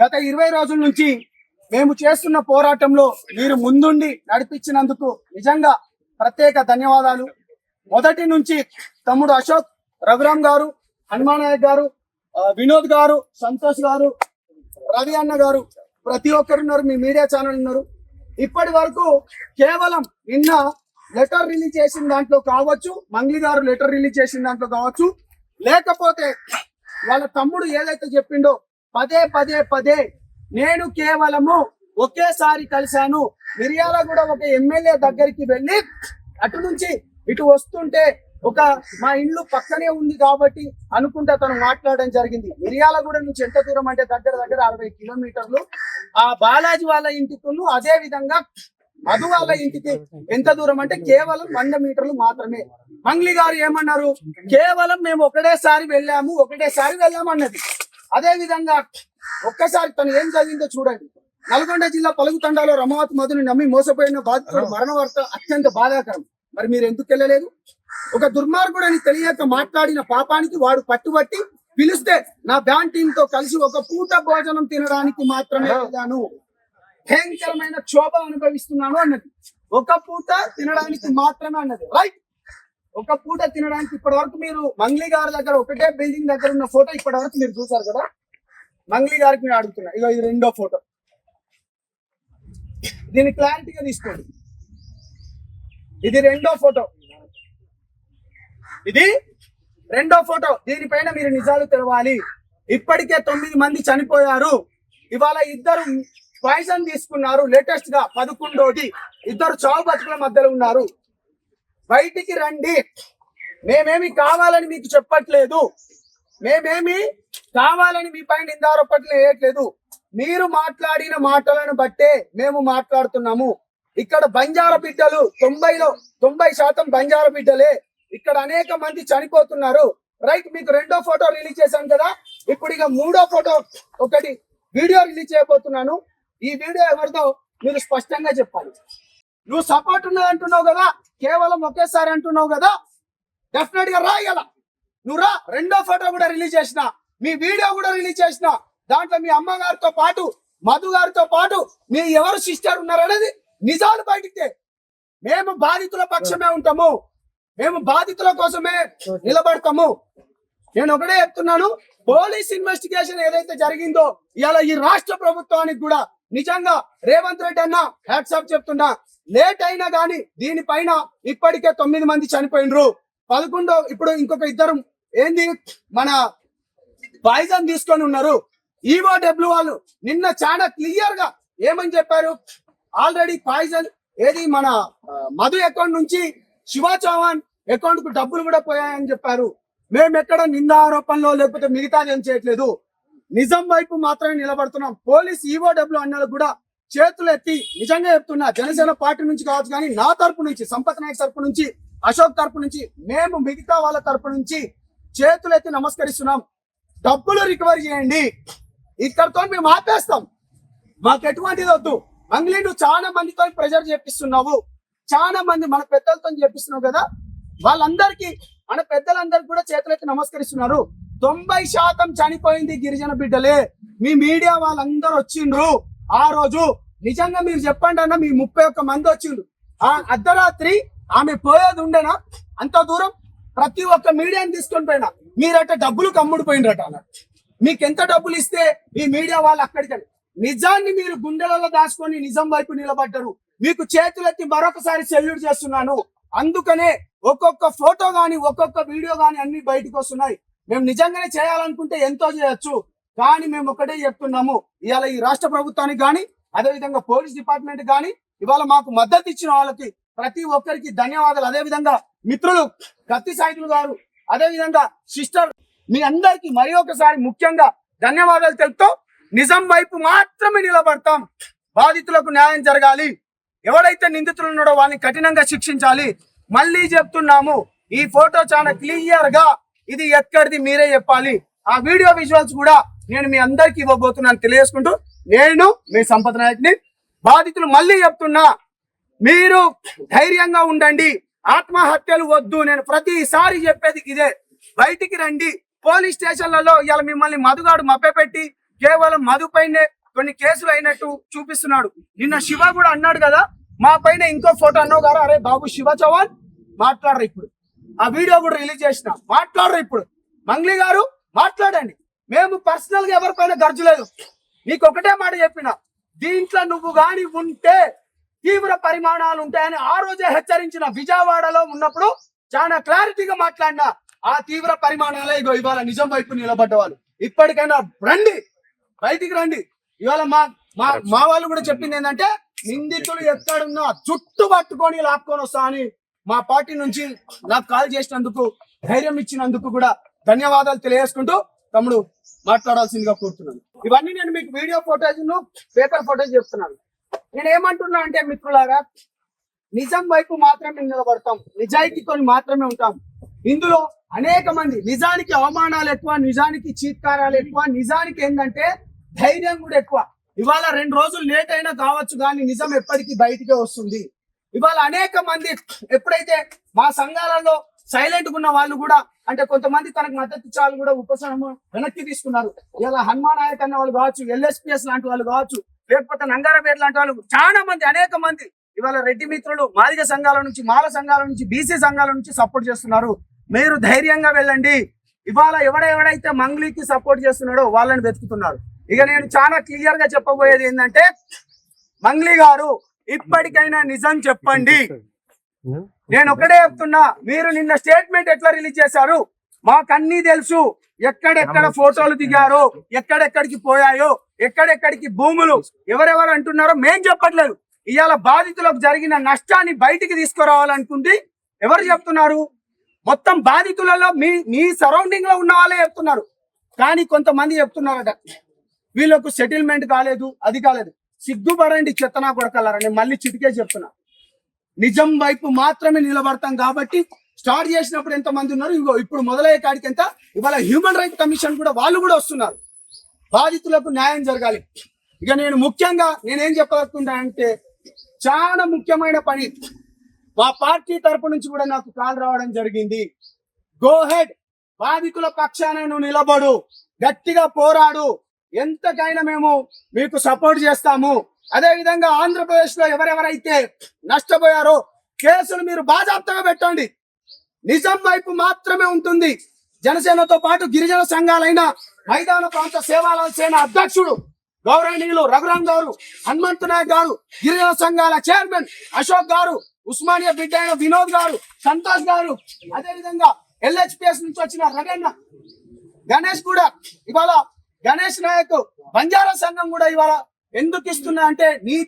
గత 20 రోజుల నుంచి మేము చేస్తున్న పోరాటంలో మీరు ముందుండి నడిపించినందుకు నిజంగా ప్రత్యేక ధన్యవాదాలు. మొదటి నుంచి తమ్ముడు అశోక్, రఘురామ్ గారు, హనుమాన్ నాయక్ గారు, వినోద్ గారు, సంతోష్ గారు, రవి అన్న గారు, ప్రతి ఒక్కరు ఉన్నారు. మీ మీడియా ఛానల్ ఉన్నారు. ఇప్పటి వరకు కేవలం నిన్న లెటర్ రిలీజ్ చేసిన దాంట్లో కావచ్చు, మంగ్లీ గారు లెటర్ రిలీజ్ చేసిన దాంట్లో కావచ్చు, లేకపోతే వాళ్ళ తమ్ముడు ఏదైతే చెప్పిండో పదే నేను కేవలము ఒకేసారి కలిశాను. మిర్యాలగూడ ఒక ఎమ్మెల్యే దగ్గరికి వెళ్ళి అటు నుంచి ఇటు వస్తుంటే ఒక మా ఇల్లు పక్కనే ఉంది కాబట్టి అనుకుంటా తను మాట్లాడడం జరిగింది. మిర్యాలగూడ నుంచి ఎంత దూరం అంటే దగ్గర 60 కిలోమీటర్లు. ఆ బాలాజీ వాళ్ళ ఇంటికి అదే విధంగా మధు వాళ్ళ ఇంటికి ఎంత దూరం అంటే కేవలం 100 మీటర్లు మాత్రమే. మంగ్లీ గారు ఏమన్నారు, కేవలం మేము ఒకటేసారి వెళ్ళాము అన్నది. అదే విధంగా ఒక్కసారి తను ఏం జరిగిందో చూడండి. నల్గొండ జిల్లా పలుగు తండాలో రమావతి మధుని నమ్మి మోసపోయిన బాధితుడు మరణ వార్త అత్యంత బాధాకరం. మరి మీరు ఎందుకు వెళ్ళలేదు? ఒక దుర్మార్గుడని తెలియక మాట్లాడిన పాపానికి వాడు పట్టుబట్టి పిలిస్తే నా బ్యాన్ టీమ్ తో కలిసి ఒక పూట భోజనం తినడానికి మాత్రమే వెళ్ళాను, భయంకరమైన క్షోభ అనుభవిస్తున్నాను అన్నది. ఒక పూట తినడానికి మాత్రమే అన్నది. రైట్, ఒక పూట తినడానికి. ఇప్పటి వరకు మీరు మంగ్లీ గారి దగ్గర ఒకటే బిల్డింగ్ దగ్గర ఉన్న ఫోటో ఇప్పటి వరకు మీరు చూసారు కదా. మంగ్లీ గారికి నేను అడుగుతున్నా, ఇగో ఇది రెండో ఫోటో. దీన్ని క్లారిటీగా తీసుకోండి. ఇది రెండో ఫోటో. దీనిపైన మీరు నిజాలు తెలవాలి. ఇప్పటికే 9 మంది చనిపోయారు. ఇవాళ 2 పాయిజన్ తీసుకున్నారు. లేటెస్ట్ గా 11వ 2 చావు బతుకుల మధ్యలో ఉన్నారు. బయటికి రండి. మేమేమి కావాలని మీకు చెప్పట్లేదు, మేమేమి కావాలని మీ పైన నిందారోపణలు వేయట్లేదు. మీరు మాట్లాడిన మాటలను బట్టే మేము మాట్లాడుతున్నాము. ఇక్కడ బంజారా బిడ్డలు 90% బంజారా బిడ్డలే. ఇక్కడ అనేక మంది చనిపోతున్నారు. రైట్, మీకు రెండో ఫోటో రిలీజ్ చేశాను కదా. ఇప్పుడు ఇక మూడో ఫోటో ఒకటి వీడియో రిలీజ్ చేయబోతున్నాను. ఈ వీడియో ఎవరిదో మీరు స్పష్టంగా చెప్పాలి. నువ్వు సపోర్ట్ ఉన్నది అంటున్నావు కదా, కేవలం ఒకేసారి అంటున్నావు కదా, డెఫినెట్ గా రాయగల. నువ్వు రా. రెండో ఫోటో కూడా రిలీజ్ చేసిన, మీ వీడియో కూడా రిలీజ్ చేసిన. దాంట్లో మీ అమ్మగారితో పాటు, మధు గారితో పాటు మీ ఎవరు సిస్టర్ ఉన్నారనేది నిజాలు బయటికి. మేము బాధితుల పక్షమే ఉంటాము, మేము బాధితుల కోసమే నిలబడతాము. నేను ఒకటే చెప్తున్నాను, పోలీస్ ఇన్వెస్టిగేషన్ ఏదైతే జరిగిందో ఇవాళ ఈ రాష్ట్ర ప్రభుత్వానికి కూడా నిజంగా రేవంత్ రెడ్డి అన్న హ్యాట్సాప్ చెప్తున్నా. లేట్ అయినా గానీ దీనిపైన ఇప్పటికే 9 మంది చనిపోయినరు. 11 ఇప్పుడు ఇంకొక 2 ఏంది మన పాయిజన్ తీసుకొని ఉన్నారు. ఈఓడబ్ల్యూ వాళ్ళు నిన్న చాలా క్లియర్ గా ఏమని చెప్పారు, ఆల్రెడీ పాయిజన్ ఏది మన మధు అకౌంట్ నుంచి శివ చౌహాన్ అకౌంట్ కు డబ్బులు కూడా పోయాయని చెప్పారు. మేము ఎక్కడ నింద ఆరోపణలో లేకపోతే మిగతా ఏం చేయట్లేదు, నిజం వైపు మాత్రమే నిలబడుతున్నాం. పోలీస్ ఈఓడబ్ల్యూ అన్నలు కూడా చేతులు ఎత్తి నిజంగా చెప్తున్నా, జనసేన పార్టీ నుంచి కావచ్చు కానీ నా తరపు నుంచి, సంపత్ నాయక్ తరపు నుంచి, అశోక్ తరపు నుంచి, మేము మిగతా వాళ్ళ తరపు నుంచి చేతులు ఎత్తి నమస్కరిస్తున్నాం. డబ్బులు రికవరీ చేయండి. ఇక్కడతో మేము ఆపేస్తాం. మాకు ఎటువంటిది వద్దు. మంగ్లీ నువ్వు చాలా మందితో ప్రెజర్ చేపిస్తున్నావు, చాలా మంది మన పెద్దలతో చేపిస్తున్నావు కదా. వాళ్ళందరికీ, మన పెద్దలందరికీ కూడా చేతులెత్తి నమస్కరిస్తున్నారు. 90% చనిపోయింది గిరిజన బిడ్డలే. మీ మీడియా వాళ్ళందరూ వచ్చిండ్రు ఆ రోజు. నిజంగా మీరు చెప్పండి అన్న, మీ 31 మంది వచ్చిండ్రు. ఆ అర్ధరాత్రి ఆమె పోయేది ఉండేనా? అంత దూరం ప్రతి ఒక్క మీడియాని తీసుకొని పోయినా మీరట డబ్బులు కమ్ముడిపోయినరట. మీకెంత డబ్బులు ఇస్తే ఈ మీడియా వాళ్ళు అక్కడికి నిజాన్ని మీరు గుండెలలో దాచుకొని నిజం వైపు నిలబడ్డారు. మీకు చేతులెత్తి మరొకసారి సెల్యూట్ చేస్తున్నాను. అందుకనే ఒక్కొక్క ఫోటో గాని, ఒక్కొక్క వీడియో గాని అన్ని బయటకు వస్తున్నాయి. మేము నిజంగానే చేయాలనుకుంటే ఎంతో చేయొచ్చు, కానీ మేము ఒకటే చెప్తున్నాము, ఇవాళ ఈ రాష్ట్ర ప్రభుత్వానికి కానీ, అదేవిధంగా పోలీస్ డిపార్ట్మెంట్ కానీ, ఇవాళ మాకు మద్దతు ఇచ్చిన వాళ్ళకి ప్రతి ఒక్కరికి ధన్యవాదాలు. అదేవిధంగా మిత్రులు కత్తి సాయితులు గారు, అదేవిధంగా సిస్టర్, మీ అందరికి మరి ఒకసారి ముఖ్యంగా ధన్యవాదాలు తెలుపుతూ నిజం వైపు మాత్రమే నిలబడతాం. బాధితులకు న్యాయం జరగాలి. ఎవరైతే నిందితులు ఉన్నాడో వాళ్ళని కఠినంగా శిక్షించాలి. మళ్ళీ చెప్తున్నాము, ఈ ఫోటో చాలా క్లియర్ గా ఇది ఎక్కడిది మీరే చెప్పాలి. ఆ వీడియో విజువల్స్ కూడా నేను మీ అందరికి ఇవ్వబోతున్నాను తెలియజేసుకుంటూ, నేను మీ సంపత్ నాయక్ని. బాధితులు మళ్ళీ చెప్తున్నా, మీరు ధైర్యంగా ఉండండి, ఆత్మహత్యలు వద్దు. నేను ప్రతిసారి చెప్పేది ఇదే, బయటికి రండి. పోలీస్ స్టేషన్లలో ఇవాళ మిమ్మల్ని మధుగాడు మభ్యపెట్టి కేవలం మధు పైనే కొన్ని కేసులు అయినట్టు చూపిస్తున్నాడు. నిన్న శివ కూడా అన్నాడు కదా, మా పైన ఇంకో ఫోటో అన్నావు కదా, అరే బాబు శివ చౌహాన్ మాట్లాడరు. ఇప్పుడు ఆ వీడియో కూడా రిలీజ్ చేసిన, మాట్లాడరు. ఇప్పుడు మంగ్లీ గారు మాట్లాడండి. మేము పర్సనల్ గా ఎవరిపైన గర్జలేదు. నీకు ఒకటే మాట చెప్పిన, దీంట్లో నువ్వు గాని ఉంటే తీవ్ర పరిమాణాలు ఉంటాయని ఆ రోజే హెచ్చరించిన. విజయవాడలో ఉన్నప్పుడు చాలా క్లారిటీగా మాట్లాడిన. ఆ తీవ్ర పరిమాణాలే ఇగో ఇవాళ నిజం వైపు నిలబడ్డ వాళ్ళు. ఇప్పటికైనా రండి, బయటికి రండి. ఇవాళ మా వాళ్ళు కూడా చెప్పింది ఏంటంటే, నిందితులు ఎక్కడున్నా జుట్టు పట్టుకొని లాక్కొని వస్తా అని మా పార్టీ నుంచి నాకు కాల్ చేసినందుకు, ధైర్యం ఇచ్చినందుకు కూడా ధన్యవాదాలు తెలియజేసుకుంటూ తమ్ముడు మాట్లాడాల్సిందిగా కోరుతున్నాను. ఇవన్నీ నేను మీకు వీడియో ఫోటేజ్ పేపర్ ఫోటేజ్ చెప్తున్నాను. నేను ఏమంటున్నా అంటే మిత్రులారా, నిజం వైపు మాత్రమే నిలబడతాం, నిజాయితీతో మాత్రమే ఉంటాం. ఇందులో అనేక మంది నిజానికి అవమానాలు ఎక్కువ, నిజానికి చీత్కారాలు ఎక్కువ, నిజానికి ఏంటంటే ధైర్యం కూడా ఎక్కువ. ఇవాళ 2 రోజులు లేట్ అయినా కావచ్చు కానీ నిజం ఎప్పటికీ బయటికే వస్తుంది. ఇవాళ అనేక మంది ఎప్పుడైతే మా సంఘాలలో సైలెంట్ ఉన్న వాళ్ళు కూడా, అంటే కొంతమంది తనకు మద్దతు ఇచ్చారు కూడా ఉపశమనం వెనక్కి తీసుకున్నారు. ఇలా హనుమాన్ నాయక్ అన్న వాళ్ళు కావచ్చు, LSPS లాంటి వాళ్ళు కావచ్చు, లేకపోతే నంగారపేట లాంటి వాళ్ళు, చాలా మంది అనేక మంది ఇవాళ రెడ్డి మిత్రులు మాదిగ సంఘాల నుంచి, మాల సంఘాల నుంచి, BC సంఘాల నుంచి సపోర్ట్ చేస్తున్నారు. మీరు ధైర్యంగా వెళ్ళండి. ఇవాళ ఎవడైతే మంగ్లీకి సపోర్ట్ చేస్తున్నాడో వాళ్ళని వెతుకుతున్నారు. ఇక నేను చాలా క్లియర్ గా చెప్పబోయేది ఏంటంటే, మంగ్లీ గారు ఇప్పటికైనా నిజం చెప్పండి. నేను ఒకటే చెప్తున్నా, మీరు నిన్న స్టేట్మెంట్ ఎట్లా రిలీజ్ చేశారు మాకన్నీ తెలుసు. ఎక్కడెక్కడ ఫోటోలు దిగారో, ఎక్కడెక్కడికి పోయాయో, ఎక్కడెక్కడికి భూములు ఎవరెవరు అంటున్నారో మేం చెప్పట్లేదు. ఇవాళ బాధితులకు జరిగిన నష్టాన్ని బయటికి తీసుకురావాలనుకుంటే ఎవరు చెప్తున్నారు? మొత్తం బాధితులలో మీ సరౌండింగ్ లో ఉన్న వాళ్ళే చెప్తున్నారు. కానీ కొంతమంది చెప్తున్నారట వీళ్ళకు సెటిల్మెంట్ కాలేదు, అది కాలేదు. సిగ్గుపడండి చెత్తనా కొడకలారా. నేను మళ్ళీ చిటికే చెప్తున్నా, నిజం వైపు మాత్రమే నిలబడతాం. కాబట్టి స్టార్ట్ చేసినప్పుడు ఎంతమంది ఉన్నారు, ఇగో ఇప్పుడు మొదలయ్యే కాడికి ఎంత. ఇవాళ హ్యూమన్ రైట్స్ కమిషన్ కూడా వాళ్ళు కూడా వస్తున్నారు. బాధితులకు న్యాయం జరగాలి. ఇక నేను ముఖ్యంగా నేనేం చెప్పాలనుకుంటా అంటే, చాలా ముఖ్యమైన పని మా పార్టీ తరపు నుంచి కూడా నాకు కాల్ రావడం జరిగింది. గో హెడ్, బాధితుల పక్షాన నువ్వు నిలబడు, గట్టిగా పోరాడు, ఎంతకైనా మేము మీకు సపోర్ట్ చేస్తాము. అదే విధంగా ఆంధ్రప్రదేశ్ లో ఎవరెవరైతే నష్టపోయారో కేసులు మీరు బాజాప్తగా పెట్టండి. నిజం వైపు మాత్రమే ఉంటుంది. జనసేనతో పాటు గిరిజన సంఘాలైన మైదాన ప్రాంత సేవాల సేన అధ్యక్షుడు గౌరవనీయులు రఘురాం గారు, హనుమంతు నాయక్ గారు, గిరిజన సంఘాల చైర్మన్ అశోక్ గారు, ఉస్మానియా బిడ్డ అయిన వినోద్ గారు, సంతోష్ గారు, అదే విధంగా LHPS నుంచి వచ్చిన రగన్న, గణేష్ కూడా, ఇవాళ గణేష్ నాయక్ బంజారా సంఘం కూడా ఇవాళ ఎందుకు ఇస్తున్నా అంటే, నీ